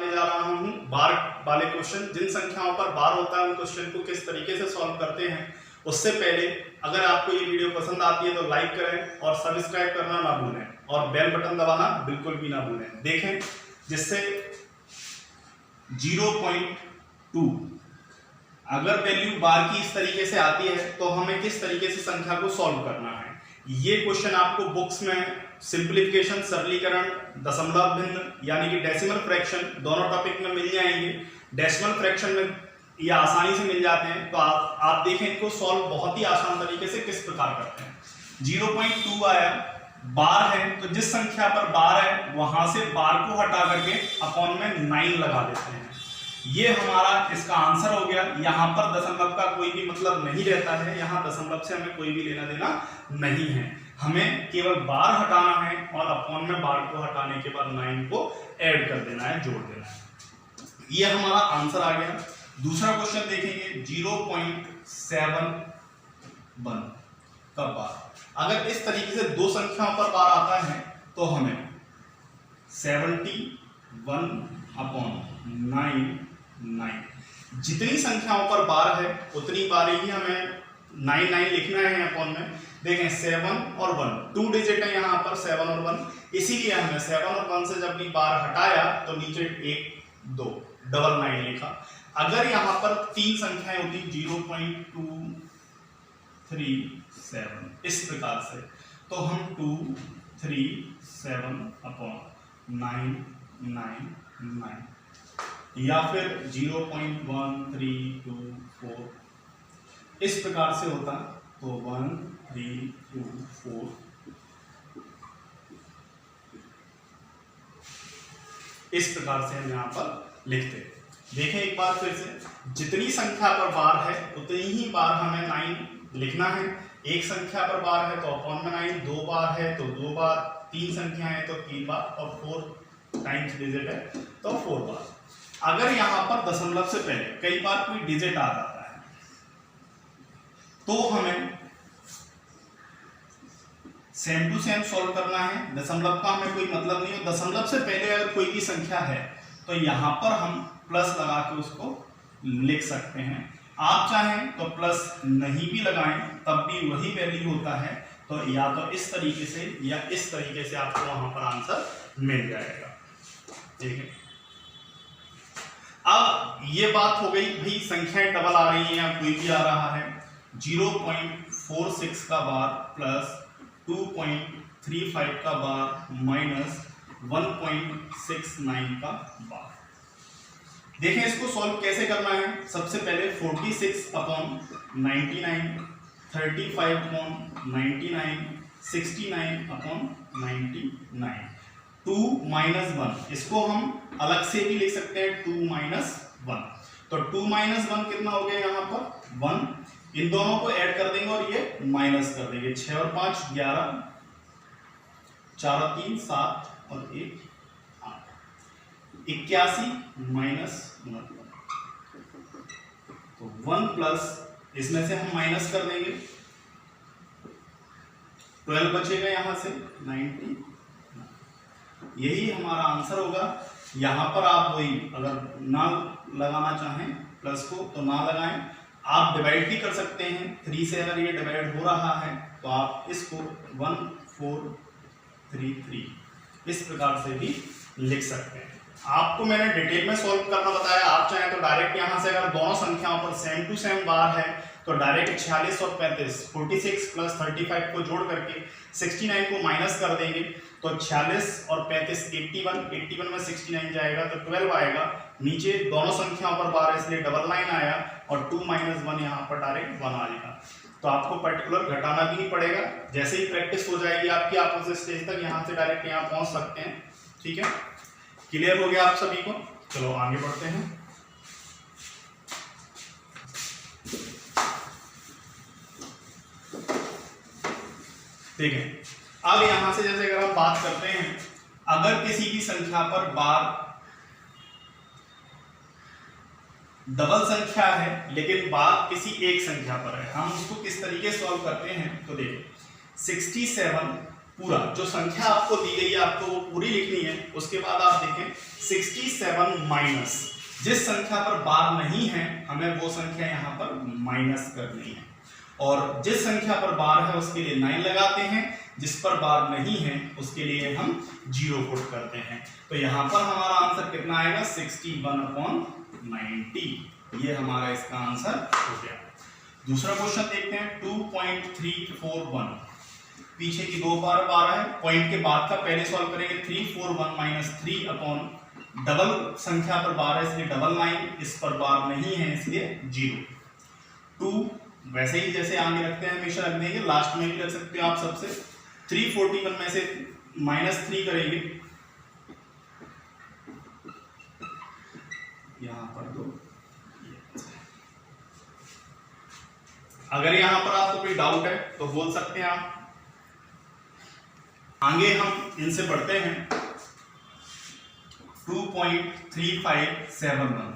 बताने जा रहा हूँ बार वाले क्वेश्चन। जिन संख्याओं पर बार होता है उन क्वेश्चन को किस तरीके से सॉल्व करते हैं। उससे पहले अगर आपको ये वीडियो पसंद आती है तो लाइक करें और सब्सक्राइब करना ना भूलें और बेल बटन दबाना बिल्कुल भी ना भूलें। देखें जिससे 0.2 अगर वैल्यू बार की इस तरीके से आती है तो हमें किस तरीके से संख्या को सॉल्व करना है। ये क्वेश्चन आपको बुक्स में सिंप्लीफिकेशन, सरलीकरण, दशमलव भिन्न यानी कि डेसिमल फ्रैक्शन दोनों टॉपिक में मिल जाएंगे। डेसिमल फ्रैक्शन में ये आसानी से मिल जाते हैं, तो आप देखें इनको सॉल्व बहुत ही आसान तरीके से किस प्रकार करते हैं। 0.2 आया, बार है तो जिस संख्या पर बार है वहां से बार को हटा करके अपॉन में 9 लगा देते हैं। ये हमारा इसका आंसर हो गया। यहाँ पर दशमलव का कोई भी मतलब नहीं रहता है, यहाँ दशमलव से हमें कोई भी लेना देना नहीं है। हमें केवल बार हटाना है और अपॉन में बार को हटाने के बाद 9 को ऐड कर देना है, जोड़ देना है। ये हमारा आंसर आ गया। दूसरा क्वेश्चन देखेंगे 0.71 का बार। अगर इस तरीके से दो संख्याओं पर बार आता है तो हमें 71/9 जितनी संख्याओं पर बार है उतनी बार ही हमें 9 लिखना है अपॉन में। देखें 7 और 1 2 डिजिट है यहाँ पर 7 और 1, इसीलिए हमने 7 और 1 से जब भी बार हटाया तो नीचे 1 2 डबल 9 लिखा। अगर यहाँ पर तीन संख्याएं होती 0.2 3 7 इस प्रकार से, तो हम 2 3 7 अपॉन 9 9 9 या फिर 0.1324 इस प्रकार से होता, तो 1 3 2 4 इस प्रकार से हम यहाँ पर लिखते हैं। देखें एक बार फिर से, जितनी संख्या पर बार है उतनी ही बार हमें 9 लिखना है। एक संख्या पर बार है तो अपॉन में 9, 2 बार है तो 2 बार, 3 संख्या है तो 3 बार और 4 टाइम्स डिजिट है तो 4 बार। अगर यहां पर दशमलव से पहले कई बार कोई डिजिट आ जाता है तो हमें सेम टू सेम सॉल्व करना है। दशमलव का हमें कोई मतलब नहीं हो। दशमलव से पहले अगर कोई भी संख्या है तो यहां पर हम प्लस लगा के उसको लिख सकते हैं। आप चाहें तो प्लस नहीं भी लगाएं तब भी वही वैल्यू होता है। तो या तो इस तरीके से या इस तरीके से आपको वहां पर आंसर मिल जाएगा। ठीक है, अब ये बात हो गई भाई संख्याएं डबल आ रही हैं या कोई भी आ रहा है। 0.46 का बार प्लस 2.35 का बार माइनस 1.69 का बार। देखें इसको सॉल्व कैसे करना है। सबसे पहले 46/99, 35/99, 69/99, 2 - 1 इसको हम अलग से भी लिख सकते हैं 2 - 1। तो 2 - 1 कितना हो गया यहाँ पर 1। इन दोनों को ऐड कर देंगे और ये माइनस कर देंगे। 6 और 5 11, 4 और 3 7 और 1 8, 81 माइनस 1। तो 1 प्लस इसमें से हम माइनस कर देंगे, 12 बचेगा यहां से 90। यही हमारा आंसर होगा। यहां पर आप वही अगर ना लगाना चाहें प्लस को तो ना लगाएं, आप डिवाइड भी कर सकते हैं। 3 से अगर ये डिवाइड हो रहा है तो आप इसको 1433 इस प्रकार से भी लिख सकते हैं। आपको मैंने डिटेल में सॉल्व करना बताया। आप चाहें तो डायरेक्ट यहां से अगर दोनों संख्याओं पर सेम टू सेम बार है तो डायरेक्ट 46 और 35 46 प्लस 35 को जोड़ करके 69 को माइनस कर देंगे। तो 46 और 35 81 में 69 जाएगा तो 12 आएगा। नीचे दोनों संख्याओं पर बार है इसलिए डबल 9 आया और 2 - 1 यहाँ पर डायरेक्ट 1 आएगा। तो आपको पर्टिकुलर घटाना भी नहीं पड़ेगा। जैसे ही प्रैक्टिस हो जाएगी आपकी आप उस स्टेज तक यहाँ से डायरेक्ट यहाँ पहुँच सकते हैं। ठीक है, क्लियर हो गया आप सभी को। चलो आगे बढ़ते हैं। ठीक है, अब यहां से जैसे अगर हम बात करते हैं, अगर किसी भी संख्या पर बार डबल संख्या है लेकिन बार किसी एक संख्या पर है, हम उसको किस तरीके सॉल्व करते हैं। तो देखिए पूरा जो संख्या आपको दी गई है आपको वो पूरी लिखनी है। उसके बाद आप देखें 67 माइनस, जिस संख्या पर बार नहीं है हमें वो संख्या यहाँ पर माइनस करनी है, और जिस संख्या पर बार है उसके लिए 9 लगाते हैं, जिस पर बार नहीं है उसके लिए हम 0 पुट करते हैं। तो यहाँ पर हमारा आंसर कितना आएगा 61/90, ये हमारा इसका आंसर हो गया। दूसरा क्वेश्चन देखते हैं 2.341, पीछे की 2 बार 12 है, पॉइंट के बाद का पहले सॉल्व करेंगे। 341 माइनस 3 अपॉन डबल संख्या पर बार है इसलिए डबल 9, इस पर बार नहीं है इसलिए 0। 2 वैसे ही जैसे आगे रखते हैं हमेशा रख देंगे, लास्ट में भी रख सकते हो आप सबसे। 341 में से -3 करेंगे, यहां पर 2। अगर यहां पर आपको कोई डाउट है तो बोल सकते हैं आप। आगे हम इनसे बढ़ते हैं 2.3571,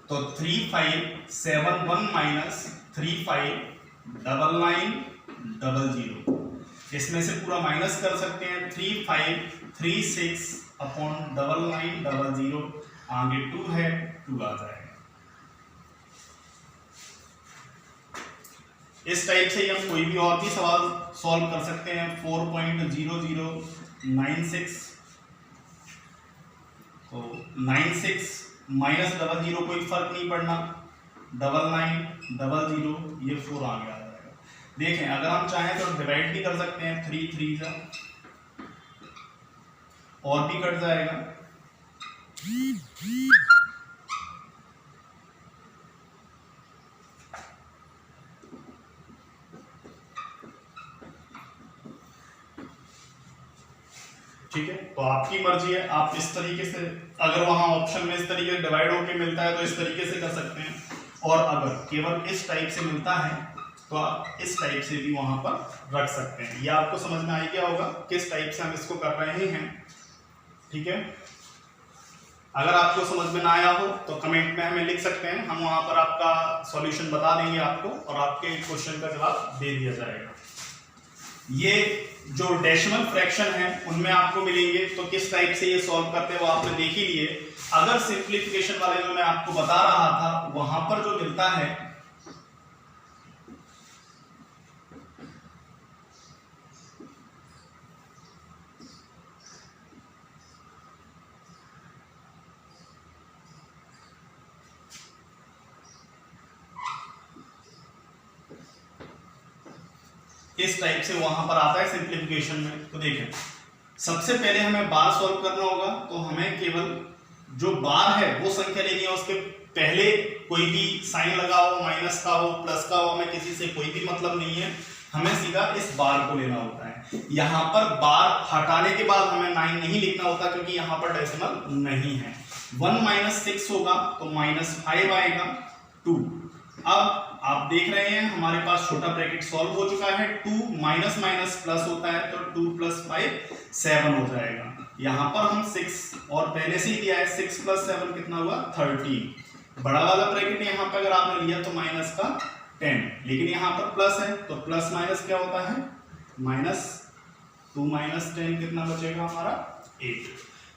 तो 3571 माइनस 359900, इसमें से पूरा माइनस कर सकते हैं। 3536 अपॉन 9900, आगे 2 है 2 आ जाएगा। इस टाइप से ही हम कोई भी और भी सवाल सॉल्व कर सकते हैं। 4.0096, तो 96 माइनस 00 कोई फर्क नहीं पड़ना, 9900 ये 4 आगे आ जाएगा। देखें अगर हम चाहें तो डिवाइड भी कर सकते हैं, 3 3 जा और भी कट जाएगा। ठीक है, तो आपकी मर्जी है, आप इस तरीके से, अगर वहां ऑप्शन में इस तरीके से डिवाइड होके मिलता है तो इस तरीके से कर सकते हैं, और अगर केवल इस टाइप से मिलता है तो आप इस टाइप से भी वहां पर रख सकते हैं। ये आपको समझ में आ गया होगा किस टाइप से हम इसको कर रहे हैं। ठीक है, अगर आपको समझ में ना आया हो तो कमेंट में हमें लिख सकते हैं, हम वहां पर आपका सॉल्यूशन बता देंगे आपको, और आपके क्वेश्चन का जवाब दे दिया जाएगा। ये जो डेसिमल फ्रैक्शन है उनमें आपको मिलेंगे, तो किस टाइप से ये सॉल्व करते हैं वो आपने देख ही लिए। अगर सिंप्लीफिकेशन वाले जो मैं आपको बता रहा था वहां पर जो मिलता है इस टाइप से वहां पर आता है सिंप्लीफिकेशन में। तो देखें सबसे पहले हमें बार सॉल्व करना होगा, तो हमें केवल जो बार है वो संख्या लेनी है, उसके पहले कोई भी साइन लगा हो, माइनस का हो, प्लस का हो, हमें किसी से कोई भी मतलब नहीं है, हमें सीधा इस बार को लेना होता है। यहाँ पर बार हटाने के बाद हमें 9 नहीं लिखना होता क्योंकि यहाँ पर डेसिमल नहीं है। 1 - 6 होगा तो -5 आएगा 2। अब आप देख रहे हैं हमारे पास छोटा ब्रैकेट सॉल्व हो चुका है। 2 माइनस माइनस प्लस होता है तो 2 + 5 7 हो जाएगा। यहाँ पर हम 6 और पहले से ही दिया है, 6 + 7 कितना हुआ 13। बड़ा वाला ब्रैकेट यहाँ पे अगर आपने लिया तो माइनस का 10, लेकिन यहाँ पर प्लस है तो प्लस माइनस क्या होता है -2 - 10 कितना बचेगा हमारा 8।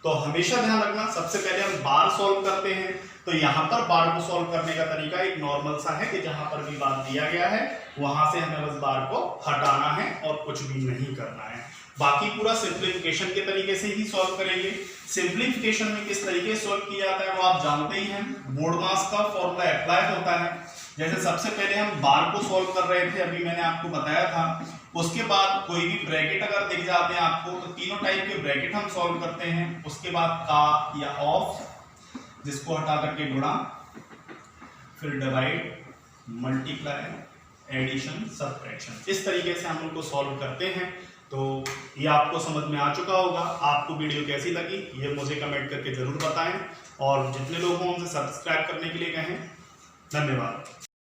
तो हमेशा ध्यान रखना सबसे पहले हम बार सॉल्व करते हैं, तो यहाँ पर बार को सॉल्व करने का तरीका एक नॉर्मल सा है कि जहां पर भी बार दिया गया है वहां से हमें बस बार को हटाना है और कुछ भी नहीं करना है। बाकी पूरा सिंप्लीफिकेशन के तरीके से ही सॉल्व करेंगे। सिंप्लीफिकेशन में किस तरीके से सॉल्व किया जाता है वो आप जानते ही हैं, बोर्ड मास का फॉर्मूला अप्लाई होता है। जैसे सबसे पहले हम बार को सॉल्व कर रहे थे, अभी मैंने आपको बताया था, उसके बाद कोई भी ब्रैकेट अगर दिख जाते हैं आपको तो तीनों टाइप के ब्रैकेट हम सॉल्व करते हैं। उसके बाद का या ऑफ, जिसको हटा करके गुणा, फिर डिवाइड, मल्टीप्लाई, एडिशन, सब्ट्रैक्शन, इस तरीके से हम उनको सॉल्व करते हैं। तो ये आपको समझ में आ चुका होगा। आपको वीडियो कैसी लगी ये मुझे कमेंट करके जरूर बताएं, और जितने लोग हों उनसे सब्सक्राइब करने के लिए कहें। धन्यवाद।